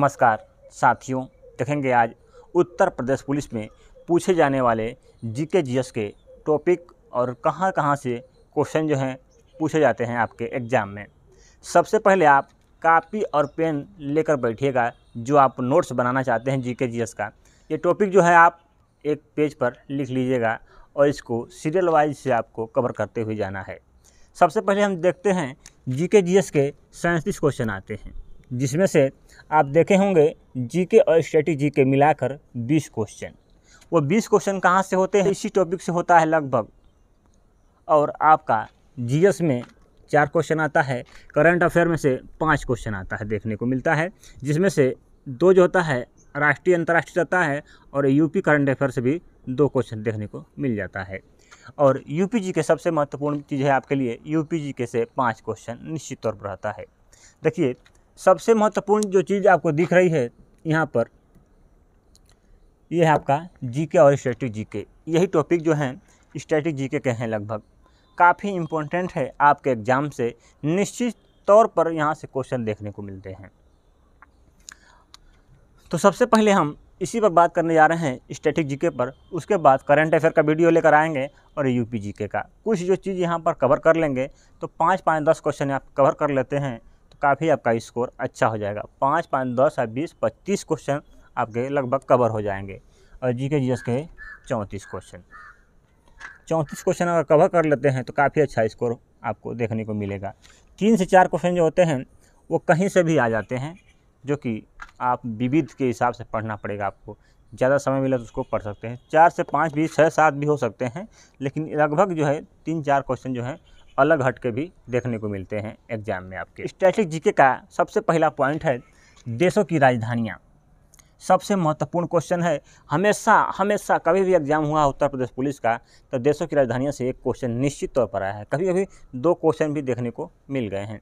नमस्कार साथियों, देखेंगे आज उत्तर प्रदेश पुलिस में पूछे जाने वाले जीके जीएस के टॉपिक और कहां कहां से क्वेश्चन जो हैं पूछे जाते हैं आपके एग्ज़ाम में। सबसे पहले आप कापी और पेन लेकर बैठिएगा जो आप नोट्स बनाना चाहते हैं जीके जीएस का। ये टॉपिक जो है आप एक पेज पर लिख लीजिएगा और इसको सीरियल वाइज से आपको कवर करते हुए जाना है। सबसे पहले हम देखते हैं जीके जीएस के 37 क्वेश्चन आते हैं, जिसमें से आप देखे होंगे जीके और स्टैटिक जीके मिलाकर 20 क्वेश्चन। वो 20 क्वेश्चन कहाँ से होते हैं? इसी टॉपिक से होता है लगभग। और आपका जीएस में 4 क्वेश्चन आता है, करंट अफेयर में से 5 क्वेश्चन आता है देखने को मिलता है, जिसमें से 2 जो होता है राष्ट्रीय अंतर्राष्ट्रीय आता है और यूपी करंट अफेयर से भी 2 क्वेश्चन देखने को मिल जाता है। और यूपी जी के सबसे महत्वपूर्ण चीज़ है आपके लिए, यूपी जी के से 5 क्वेश्चन निश्चित तौर पर आता है। देखिए, सबसे महत्वपूर्ण जो चीज़ आपको दिख रही है यहाँ पर, यह है आपका जीके और स्टैटिक जीके। यही टॉपिक जो हैं स्टैटिक जीके के हैं लगभग, काफ़ी इम्पोर्टेंट है आपके एग्ज़ाम से, निश्चित तौर पर यहाँ से क्वेश्चन देखने को मिलते हैं। तो सबसे पहले हम इसी पर बात करने जा रहे हैं स्टैटिक जीके पर, उसके बाद करंट अफेयर का वीडियो लेकर आएंगे और यूपी जीके का कुछ जो चीज़ यहाँ पर कवर कर लेंगे। तो 5-5-10 क्वेश्चन आप कवर कर लेते हैं तो काफ़ी आपका स्कोर अच्छा हो जाएगा। 5-5-10 और 20-25 क्वेश्चन आपके लगभग कवर हो जाएंगे। और जीके जीएस के 34 क्वेश्चन अगर कवर कर लेते हैं तो काफ़ी अच्छा स्कोर आपको देखने को मिलेगा। 3 से 4 क्वेश्चन जो होते हैं वो कहीं से भी आ जाते हैं, जो कि आप विविध के हिसाब से पढ़ना पड़ेगा। आपको ज़्यादा समय मिला तो उसको पढ़ सकते हैं। 4 से 5 भी, 6-7 भी हो सकते हैं, लेकिन लगभग जो है 3-4 क्वेश्चन जो हैं अलग हट के भी देखने को मिलते हैं एग्जाम में आपके। स्टैटिक जीके का सबसे पहला पॉइंट है देशों की राजधानियाँ। सबसे महत्वपूर्ण क्वेश्चन है। हमेशा कभी भी एग्जाम हुआ उत्तर प्रदेश पुलिस का तो देशों की राजधानियों से एक क्वेश्चन निश्चित तौर पर आया है। कभी कभी 2 क्वेश्चन भी देखने को मिल गए हैं।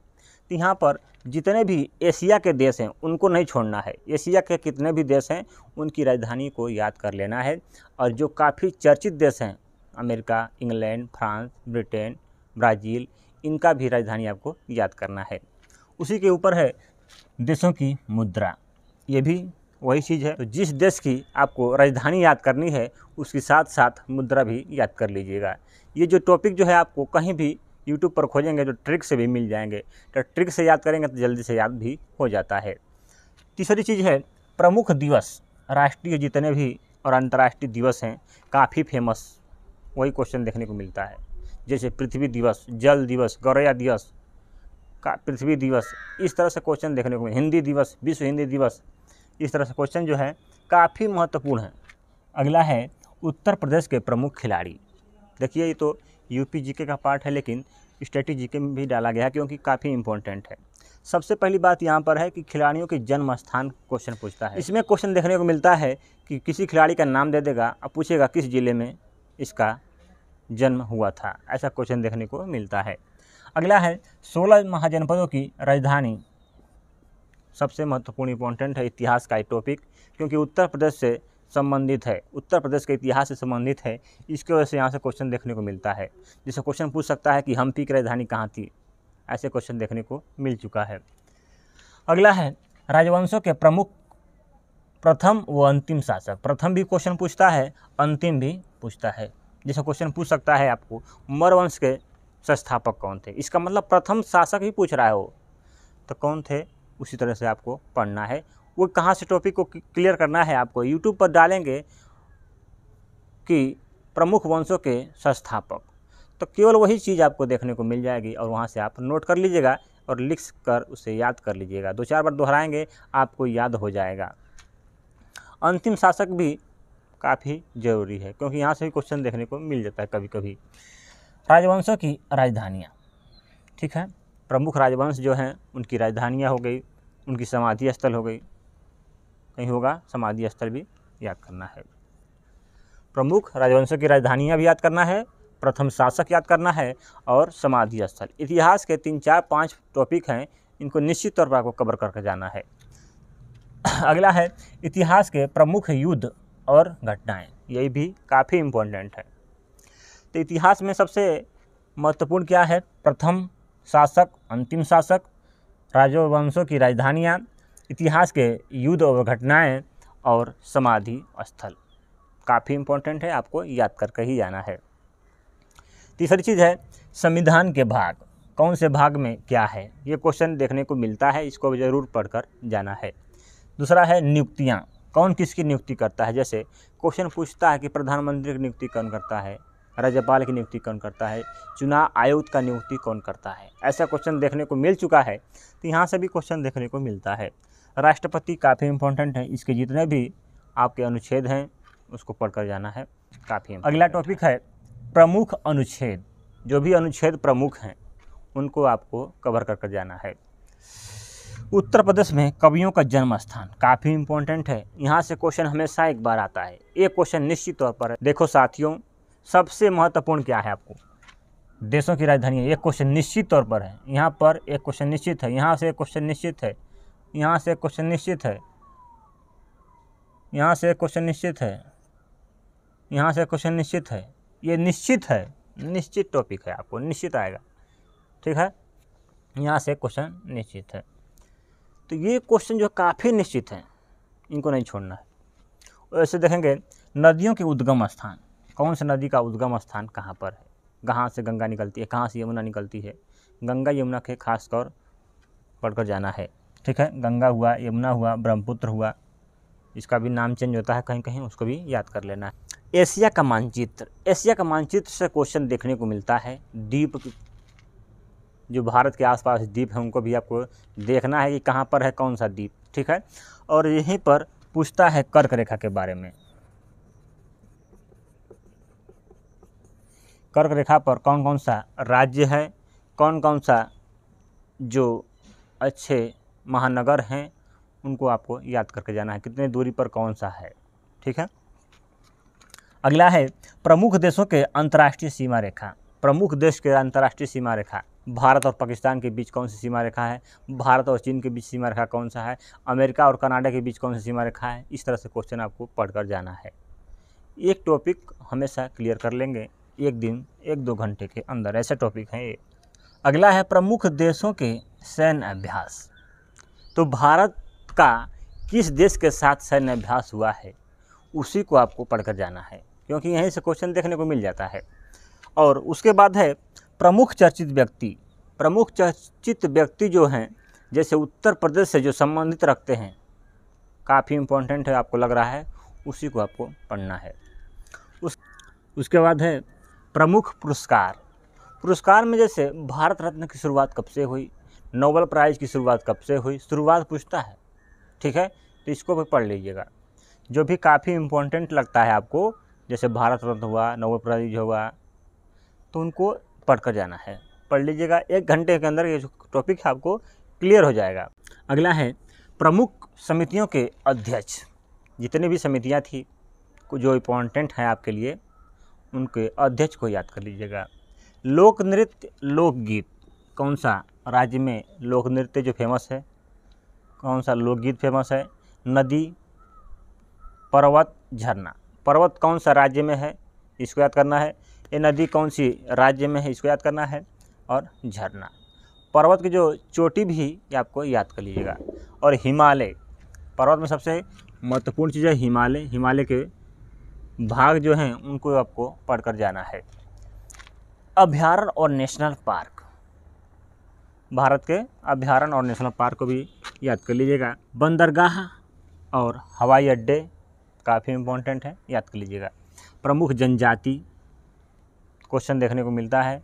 तो यहाँ पर जितने भी एशिया के देश हैं उनको नहीं छोड़ना है। एशिया के कितने भी देश हैं उनकी राजधानी को याद कर लेना है। और जो काफ़ी चर्चित देश हैं, America, England, France, Britain, Brazil, इनका भी राजधानी आपको याद करना है। उसी के ऊपर है देशों की मुद्रा, ये भी वही चीज़ है। तो जिस देश की आपको राजधानी याद करनी है उसके साथ साथ मुद्रा भी याद कर लीजिएगा। ये जो टॉपिक जो है आपको कहीं भी यूट्यूब पर खोजेंगे तो ट्रिक से भी मिल जाएंगे, तो ट्रिक से याद करेंगे तो जल्दी से याद भी हो जाता है। तीसरी चीज़ है प्रमुख दिवस। राष्ट्रीय जितने भी और अंतर्राष्ट्रीय दिवस हैं काफ़ी फेमस, वही क्वेश्चन देखने को मिलता है। जैसे पृथ्वी दिवस, जल दिवस, गौरैया दिवस, पृथ्वी दिवस, इस तरह से क्वेश्चन देखने को हिंदी दिवस, विश्व हिंदी दिवस, इस तरह से क्वेश्चन जो है काफ़ी महत्वपूर्ण है। अगला है उत्तर प्रदेश के प्रमुख खिलाड़ी। देखिए, ये तो यूपी जीके का पार्ट है, लेकिन स्टैटिक जीके में भी डाला गया है क्योंकि काफ़ी इंपॉर्टेंट है। सबसे पहली बात यहाँ पर है कि खिलाड़ियों के जन्म स्थान क्वेश्चन पूछता है। इसमें क्वेश्चन देखने को मिलता है कि किसी खिलाड़ी का नाम दे देगा और पूछेगा किस जिले में इसका जन्म हुआ था, ऐसा क्वेश्चन देखने को मिलता है। अगला है 16 महाजनपदों की राजधानी। सबसे महत्वपूर्ण इंपॉर्टेंट है इतिहास का टॉपिक, क्योंकि उत्तर प्रदेश से संबंधित है, उत्तर प्रदेश के इतिहास से संबंधित है। इसकी वजह से यहाँ से क्वेश्चन देखने को मिलता है। जिससे क्वेश्चन पूछ सकता है कि हम्पी की राजधानी कहाँ थी, ऐसे क्वेश्चन देखने को मिल चुका है। अगला है राजवंशों के प्रमुख प्रथम व अंतिम शासक। प्रथम भी क्वेश्चन पूछता है, अंतिम भी पूछता है। जैसे क्वेश्चन पूछ सकता है आपको मौर्य वंश के संस्थापक कौन थे, इसका मतलब प्रथम शासक ही पूछ रहा है वो, तो कौन थे उसी तरह से आपको पढ़ना है। वो कहाँ से टॉपिक को क्लियर करना है आपको, यूट्यूब पर डालेंगे कि प्रमुख वंशों के संस्थापक, तो केवल वही चीज़ आपको देखने को मिल जाएगी और वहाँ से आप नोट कर लीजिएगा और लिख कर उसे याद कर लीजिएगा। 2-4 बार दोहराएंगे आपको याद हो जाएगा। अंतिम शासक भी काफ़ी ज़रूरी है क्योंकि यहाँ से भी क्वेश्चन देखने को मिल जाता है कभी कभी। राजवंशों की राजधानियाँ, ठीक है, प्रमुख राजवंश जो हैं उनकी राजधानियाँ हो गई, उनकी समाधि स्थल हो गई, कहीं होगा समाधि स्थल भी याद करना है। प्रमुख राजवंशों की राजधानियाँ भी याद करना है, प्रथम शासक याद करना है और समाधि स्थल। इतिहास के 3-4-5 टॉपिक हैं, इनको निश्चित तौर पर आपको कवर करके जाना है। अगला है इतिहास के प्रमुख युद्ध और घटनाएं, यही भी काफ़ी इम्पोर्टेंट है। तो इतिहास में सबसे महत्वपूर्ण क्या है? प्रथम शासक, अंतिम शासक, राजवंशों की राजधानियाँ, इतिहास के युद्ध और घटनाएं और समाधि स्थल, काफ़ी इम्पोर्टेंट है, आपको याद करके ही जाना है। तीसरी चीज़ है संविधान के भाग, कौन से भाग में क्या है, ये क्वेश्चन देखने को मिलता है, इसको ज़रूर पढ़कर जाना है। दूसरा है नियुक्तियाँ, कौन किसकी नियुक्ति करता है, जैसे क्वेश्चन पूछता है कि प्रधानमंत्री की नियुक्ति कौन करता है, राज्यपाल की नियुक्ति कौन करता है, चुनाव आयुक्त का नियुक्ति कौन करता है, ऐसा क्वेश्चन देखने को मिल चुका है, तो यहाँ से भी क्वेश्चन देखने को मिलता है। राष्ट्रपति काफ़ी इम्पोर्टेंट है, इसके जितने भी आपके अनुच्छेद हैं उसको पढ़कर जाना है, काफ़ी। अगला टॉपिक है प्रमुख अनुच्छेद, जो भी अनुच्छेद प्रमुख हैं उनको आपको कवर कर जाना है। उत्तर प्रदेश में कवियों का जन्म स्थान, काफ़ी इम्पोर्टेंट है, यहाँ से क्वेश्चन हमेशा एक बार आता है, एक क्वेश्चन निश्चित तौर पर है। देखो साथियों, सबसे महत्वपूर्ण क्या है, आपको देशों की राजधानी है, एक क्वेश्चन निश्चित तौर पर है, यहाँ पर एक क्वेश्चन निश्चित है, यहाँ से एक क्वेश्चन निश्चित है, यहाँ से एक क्वेश्चन निश्चित है, यहाँ से एक क्वेश्चन निश्चित है, यहाँ से क्वेश्चन निश्चित है, ये निश्चित है, निश्चित टॉपिक है, आपको निश्चित आएगा, ठीक है। यहाँ से क्वेश्चन निश्चित है, तो ये क्वेश्चन जो काफ़ी निश्चित है, इनको नहीं छोड़ना है। वैसे देखेंगे नदियों के उद्गम स्थान, कौन सी नदी का उद्गम स्थान कहाँ पर है, कहाँ से गंगा निकलती है, कहाँ से यमुना निकलती है, गंगा यमुना के खासकर पढ़कर जाना है, ठीक है। गंगा हुआ, यमुना हुआ, ब्रह्मपुत्र हुआ, इसका भी नाम चेंज होता है कहीं कहीं, उसको भी याद कर लेना है। एशिया का मानचित्र, एशिया का मानचित्र से क्वेश्चन देखने को मिलता है। द्वीप, जो भारत के आसपास द्वीप हैं उनको भी आपको देखना है कि कहाँ पर है कौन सा द्वीप, ठीक है। और यहीं पर पूछता है कर्क रेखा के बारे में, कर्क रेखा पर कौन कौन सा राज्य है, कौन कौन सा जो अच्छे महानगर हैं उनको आपको याद करके जाना है, कितने दूरी पर कौन सा है, ठीक है। अगला है प्रमुख देशों के अंतर्राष्ट्रीय सीमा रेखा, प्रमुख देश के अंतर्राष्ट्रीय सीमा रेखा, भारत और पाकिस्तान के बीच कौन सी सीमा रेखा है, भारत और चीन के बीच सीमा रेखा कौन सा है, अमेरिका और कनाडा के बीच कौन सी सीमा रेखा है, इस तरह से क्वेश्चन आपको पढ़कर जाना है। एक टॉपिक हमेशा क्लियर कर लेंगे, एक दिन 1-2 घंटे के अंदर, ऐसे टॉपिक हैं ये। अगला है प्रमुख देशों के सैन्य अभ्यास, तो भारत का किस देश के साथ सैन्य अभ्यास हुआ है उसी को आपको पढ़कर जाना है, क्योंकि यहीं से क्वेश्चन देखने को मिल जाता है। और उसके बाद है प्रमुख चर्चित व्यक्ति, प्रमुख चर्चित व्यक्ति जो हैं जैसे उत्तर प्रदेश से जो संबंधित रखते हैं, काफ़ी इम्पोर्टेंट है, आपको लग रहा है, उसी को आपको पढ़ना है। उसके बाद है प्रमुख पुरस्कार, पुरस्कार में जैसे भारत रत्न की शुरुआत कब से हुई, नोबेल प्राइज़ की शुरुआत कब से हुई, शुरुआत पूछता है, ठीक है, तो इसको भी पढ़ लीजिएगा। जो भी काफ़ी इम्पोर्टेंट लगता है आपको, जैसे भारत रत्न हुआ, नोबेल प्राइज़ हुआ, तो उनको पढ़कर जाना है, पढ़ लीजिएगा। 1 घंटे के अंदर ये जो टॉपिक है आपको क्लियर हो जाएगा। अगला है प्रमुख समितियों के अध्यक्ष, जितनी भी समितियां थी जो इम्पोर्टेंट हैं आपके लिए, उनके अध्यक्ष को याद कर लीजिएगा। लोक नृत्य लोकगीत, कौन सा राज्य में लोक नृत्य जो फेमस है, कौन सा लोकगीत फेमस है, नदी, पर्वत, झरना, पर्वत कौन सा राज्य में है इसको याद करना है, ये नदी कौन सी राज्य में है इसको याद करना है, और झरना, पर्वत की जो चोटी भी ये आपको याद कर लीजिएगा। और हिमालय, पर्वत में सबसे महत्वपूर्ण चीज़ है हिमालय, हिमालय के भाग जो हैं उनको आपको पढ़कर जाना है। अभयारण्य और नेशनल पार्क, भारत के अभयारण्य और नेशनल पार्क को भी याद कर लीजिएगा। बंदरगाह और हवाई अड्डे काफ़ी इम्पोर्टेंट है, याद कर लीजिएगा। प्रमुख जनजाति क्वेश्चन देखने को मिलता है।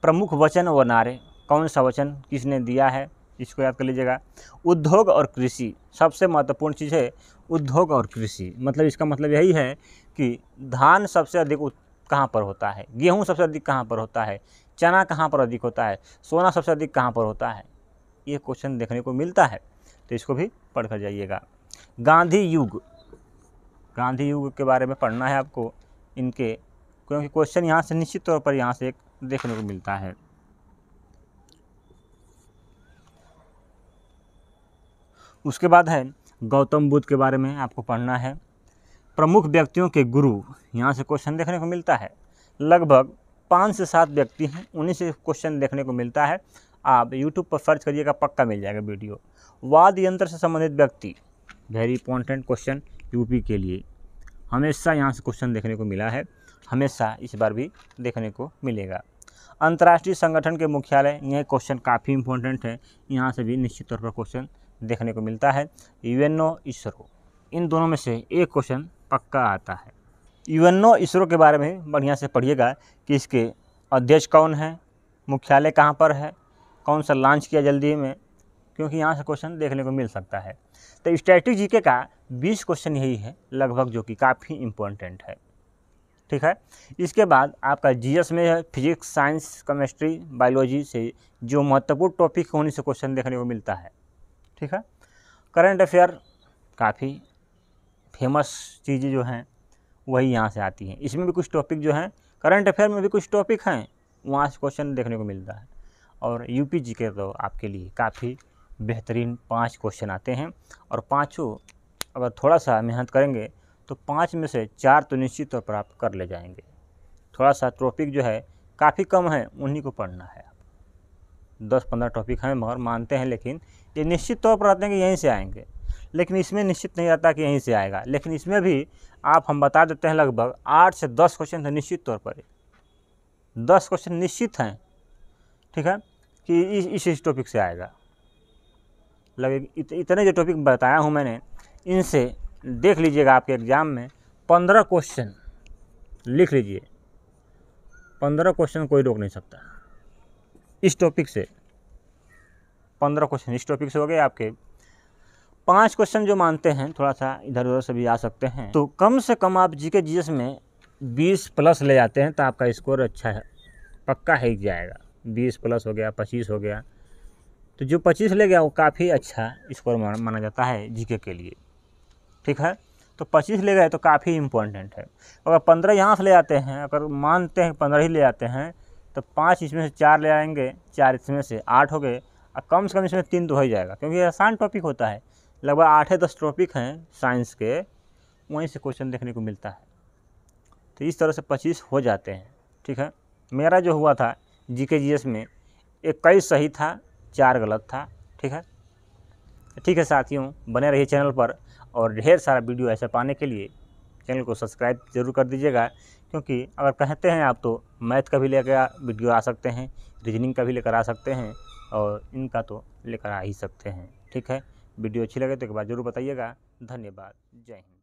प्रमुख वचन व नारे, कौन सा वचन किसने दिया है, इसको याद कर लीजिएगा। उद्योग और कृषि, सबसे महत्वपूर्ण चीज़ है उद्योग और कृषि, मतलब इसका मतलब यही है कि धान सबसे अधिक कहाँ पर होता है, गेहूँ सबसे अधिक कहाँ पर होता है, चना कहाँ पर अधिक होता है, सोना सबसे अधिक कहाँ पर होता है, ये क्वेश्चन देखने को मिलता है, तो इसको भी पढ़ कर जाइएगा। गांधी युग, गांधी युग के बारे में पढ़ना है आपको इनके, क्योंकि क्वेश्चन यहाँ से निश्चित तौर पर यहाँ से एक देखने को मिलता है। उसके बाद है गौतम बुद्ध के बारे में आपको पढ़ना है। प्रमुख व्यक्तियों के गुरु, यहाँ से क्वेश्चन देखने को मिलता है। लगभग 5 से 7 व्यक्ति हैं, उन्हीं से क्वेश्चन देखने को मिलता है। आप यूट्यूब पर सर्च करिएगा, पक्का मिल जाएगा वीडियो। वाद्य यंत्र से संबंधित व्यक्ति, वेरी इंपॉर्टेंट क्वेश्चन यूपी के लिए, हमेशा यहाँ से क्वेश्चन देखने को मिला है, हमेशा इस बार भी देखने को मिलेगा। अंतर्राष्ट्रीय संगठन के मुख्यालय, यह क्वेश्चन काफ़ी इंपॉर्टेंट है, यहाँ से भी निश्चित तौर पर क्वेश्चन देखने को मिलता है। यूएनओ, इसरो, इन दोनों में से एक क्वेश्चन पक्का आता है। यूएनओ इसरो के बारे में बढ़िया से पढ़िएगा कि इसके अध्यक्ष कौन है, मुख्यालय कहाँ पर है, कौन सा लॉन्च किया जल्दी में, क्योंकि यहाँ से क्वेश्चन देखने को मिल सकता है। तो स्टैटिक जीके का 20 क्वेश्चन यही है लगभग, जो कि काफ़ी इम्पोर्टेंट है। ठीक है, इसके बाद आपका जीएस में है, फिजिक्स, साइंस, केमिस्ट्री, बायोलॉजी से जो महत्वपूर्ण टॉपिक होने से क्वेश्चन देखने को मिलता है। ठीक है, करंट अफेयर काफ़ी फेमस चीज़ें जो हैं वही यहाँ से आती हैं। इसमें भी कुछ टॉपिक जो हैं, करंट अफेयर में भी कुछ टॉपिक हैं, वहाँ से क्वेश्चन देखने को मिलता है। और यूपी जीके तो आपके लिए काफ़ी बेहतरीन 5 क्वेश्चन आते हैं, और पाँचों अगर थोड़ा सा मेहनत करेंगे तो 5 में से 4 तो निश्चित तौर पर आप कर ले जाएंगे। थोड़ा सा टॉपिक जो है काफ़ी कम है, उन्हीं को पढ़ना है। 10-15 टॉपिक हैं मगर मानते हैं, लेकिन ये निश्चित तौर पर आते हैं कि यहीं से आएंगे, लेकिन इसमें निश्चित नहीं आता कि यहीं से आएगा। लेकिन इसमें भी हम बता देते हैं लगभग 8 से 10 क्वेश्चन तो निश्चित तौर पर 10 क्वेश्चन निश्चित हैं। ठीक है, कि इस टॉपिक से आएगा। लगे इतने जो टॉपिक बताया हूँ मैंने, इनसे देख लीजिएगा आपके एग्ज़ाम में 15 क्वेश्चन लिख लीजिए, 15 क्वेश्चन कोई रोक नहीं सकता। इस टॉपिक से 15 क्वेश्चन इस टॉपिक से हो गए आपके। 5 क्वेश्चन जो मानते हैं थोड़ा सा इधर उधर से भी आ सकते हैं, तो कम से कम आप जीके जीएस में 20 प्लस ले जाते हैं तो आपका स्कोर अच्छा है, पक्का है ही जाएगा। 20 प्लस हो गया, 25 हो गया, तो जो 25 ले गया वो काफ़ी अच्छा स्कोर माना जाता है जीके के लिए। ठीक है, तो 25 ले गए तो काफ़ी इम्पोर्टेंट है। अगर 15 यहाँ से ले आते हैं, अगर मानते हैं 15 ही ले आते हैं, तो 5 इसमें से 4 ले आएंगे, 4 इसमें से 8 हो गए, और कम से कम इसमें 3 तो हो ही जाएगा, क्योंकि ये आसान टॉपिक होता है। लगभग 8-10 टॉपिक हैं साइंस के, वहीं से क्वेश्चन देखने को मिलता है। तो इस तरह से 25 हो जाते हैं। ठीक है, मेरा जो हुआ था जीके जीएस में 21 सही था, 4 गलत था। ठीक है साथियों, बने रहिए चैनल पर, और ढेर सारा वीडियो ऐसे पाने के लिए चैनल को सब्सक्राइब जरूर कर दीजिएगा, क्योंकि अगर कहते हैं आप तो मैथ का भी लेकर वीडियो आ सकते हैं, रीजनिंग का भी लेकर आ सकते हैं, और इनका तो लेकर आ ही सकते हैं। ठीक है, वीडियो अच्छी लगे तो एक बार ज़रूर बताइएगा। धन्यवाद, जय हिंद।